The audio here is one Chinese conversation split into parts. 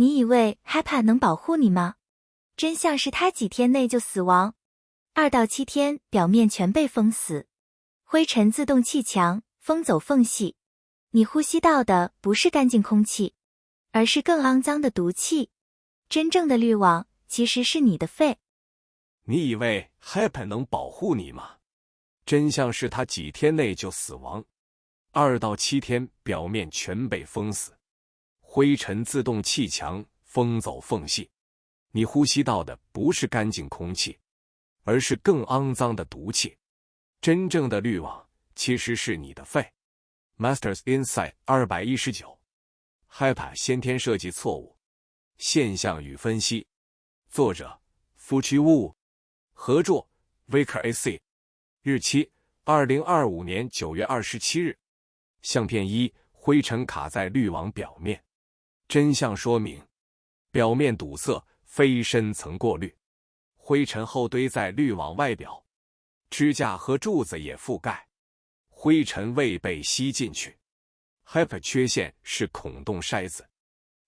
你以为 HEPA 能保护你吗？真相是它几天内就死亡，2到7天表面全被封死，灰尘自动砌墙，封走缝隙。你呼吸到的不是干净空气，而是更肮脏的毒气。真正的滤网其实是你的肺。你以为 HEPA 能保护你吗？真相是它几天内就死亡，2到7天表面全被封死，灰尘自动砌墙，封走缝隙。你呼吸到的不是干净空气，而是更肮脏的毒气。真正的滤网其实是你的肺。Masters Insight 219 HEPA 先天设计错误，现象与分析。作者 Fuchi Wu， 合作 Vicar AC， 日期2025年9月27日。相片1，灰尘卡在滤网表面。真相说明：表面堵塞，非深层过滤，灰尘厚堆在滤网外表，支架和柱子也覆盖，灰尘未被吸进去。HEPA 缺陷是孔洞筛子，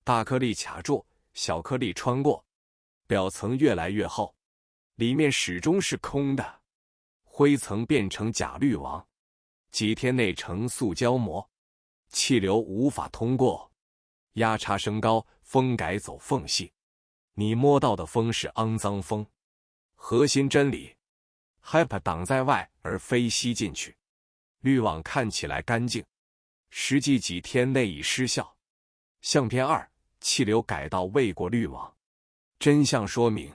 大颗粒卡住，小颗粒穿过，表层越来越厚，里面始终是空的，灰层变成假滤网，几天内成塑胶膜，气流无法通过，压差升高，风改走缝隙。你摸到的风是肮脏风。核心真理： HEPA 挡在外而非吸进去，滤网看起来干净，实际几天内已失效。相片2，气流改道未过滤网。真相说明：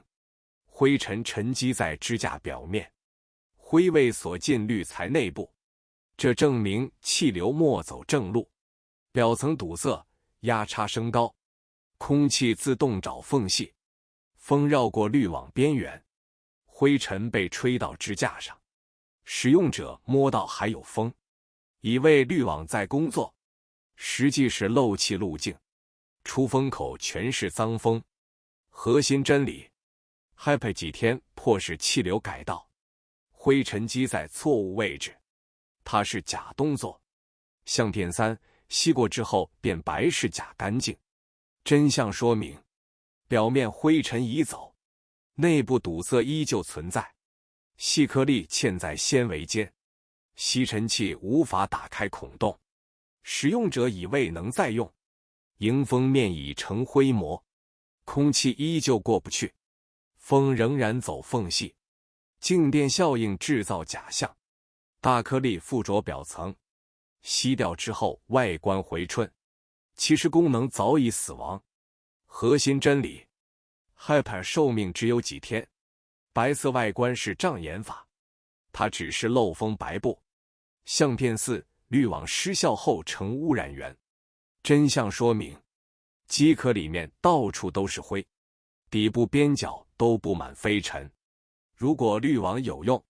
灰尘沉积在支架表面，灰未所进滤材内部，这证明气流没走正路，表层堵塞，压差升高，空气自动找缝隙，风绕过滤网边缘，灰尘被吹到支架上，使用者摸到还有风，以为滤网在工作，实际是漏气路径，出风口全是脏风。核心真理： HEPA 几天迫使气流改道，灰尘积在错误位置，它是假动作。相片3，吸过之后变白是假干净。真相说明：表面灰尘移走，内部堵塞依旧存在，细颗粒嵌在纤维间，吸尘器无法打开孔洞，使用者已未能再用，迎风面已成灰膜，空气依旧过不去，风仍然走缝隙，静电效应制造假象，大颗粒附着表层，吸掉之后外观回春，其实功能早已死亡。核心真理： HEPA 寿命只有几天，白色外观是障眼法，它只是漏风白布。相片4，滤网失效后成污染源。真相说明：机壳里面到处都是灰，底部边角都布满飞尘。如果滤网有用，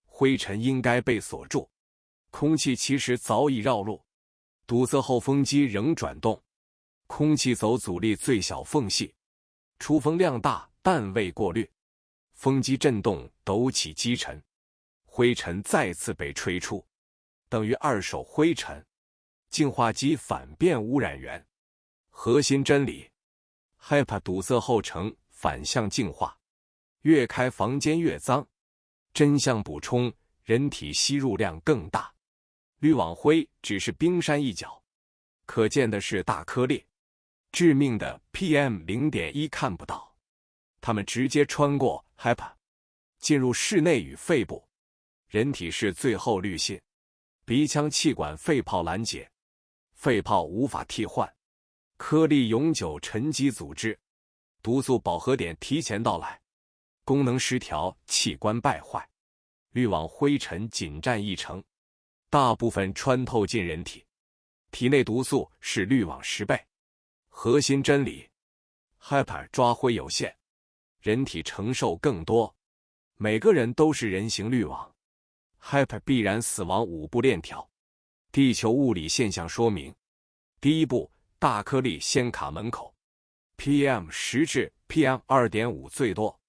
灰尘应该被锁住，空气其实早已绕路，堵塞后风机仍转动，空气走阻力最小缝隙，出风量大但未过滤，风机震动抖起积尘，灰尘再次被吹出，等于二手灰尘，净化机反变污染源。核心真理： HEPA 堵塞后呈反向净化，越开房间越脏。真相补充：人体吸入量更大，滤网灰只是冰山一角，可见的是大颗粒，致命的 PM0.1 看不到，它们直接穿过 HEPA 进入室内与肺部。人体是最后滤芯，鼻腔气管肺泡拦截，肺泡无法替换，颗粒永久沉积组织，毒素饱和点提前到来，功能失调，器官败坏，滤网灰尘仅占1成，大部分穿透进人体，体内毒素是滤网10倍。核心真理： HEPA 抓灰有限，人体承受更多，每个人都是人形滤网， HEPA 必然死亡5步链条。地球物理现象说明：第一步，大颗粒先卡门口， PM10 至 PM2.5 最多，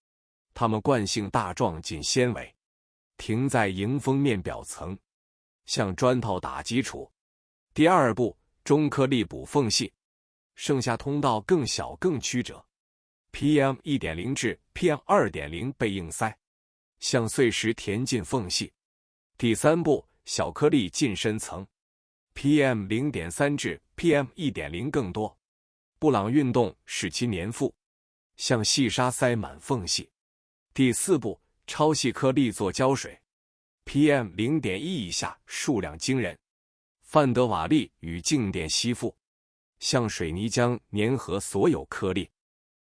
它们惯性大撞进纤维，停在迎风面表层，像砖头打基础。第二步，中颗粒补缝隙，剩下通道更小更曲折。PM1.0 至 PM2.0 被硬塞，像碎石填进缝隙。第3步，小颗粒进深层。PM0.3 至 PM1.0 更多。布朗运动使其粘附，像细沙塞满缝隙。第4步，超细颗粒做胶水。PM0.1 以下数量惊人。范德瓦利与静电吸附，像水泥浆粘合所有颗粒。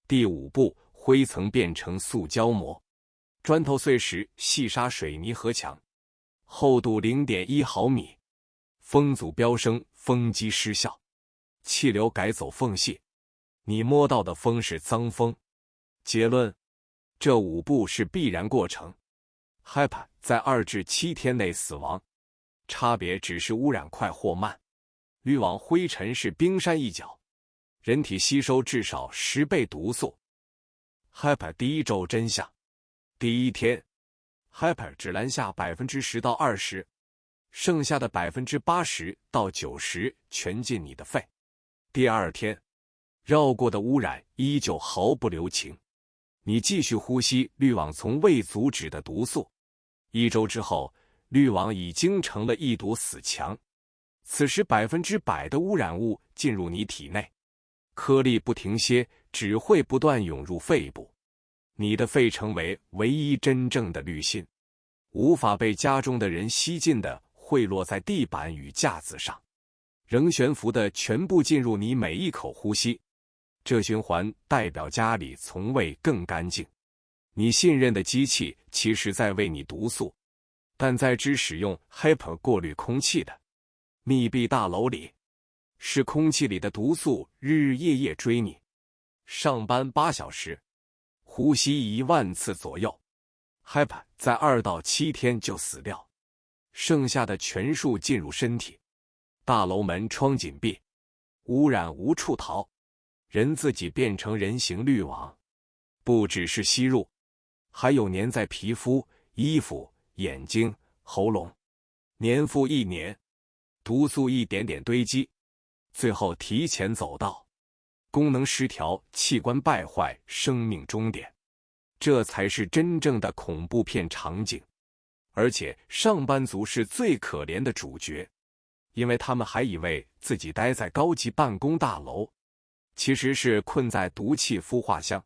第5步，灰层变成塑胶膜。砖头碎石、细沙水泥合墙，厚度 0.1 毫米。风阻飙升，风机失效，气流改走缝隙，你摸到的风是脏风。结论，这5步是必然过程。HEPA 在2至7天内死亡，差别只是污染快或慢。滤网灰尘是冰山一角，人体吸收至少10倍毒素。HEPA 第1周真相：第1天 ，HEPA 只拦下10%到20%，剩下的80%到90%全进你的肺。第2天，绕过的污染依旧毫不留情，你继续呼吸滤网从未阻止的毒素。1周之后，滤网已经成了一堵死墙，此时100%的污染物进入你体内，颗粒不停歇，只会不断涌入肺部。你的肺成为唯一真正的滤芯，无法被家中的人吸进的会落在地板与架子上，仍悬浮的全部进入你每一口呼吸。这循环代表家里从未更干净。你信任的机器其实在为你毒素，但在只使用 HEPA 过滤空气的密闭大楼里，是空气里的毒素日日夜夜追你。上班8小时，呼吸1万次左右。HEPA 在2到7天就死掉，剩下的全数进入身体。大楼门窗紧闭，污染无处逃，人自己变成人形滤网。不只是吸入，还有粘在皮肤、衣服、眼睛、喉咙，年复一年，毒素一点点堆积，最后提前走到功能失调、器官败坏、生命终点。这才是真正的恐怖片场景。而且上班族是最可怜的主角，因为他们还以为自己待在高级办公大楼，其实是困在毒气孵化箱。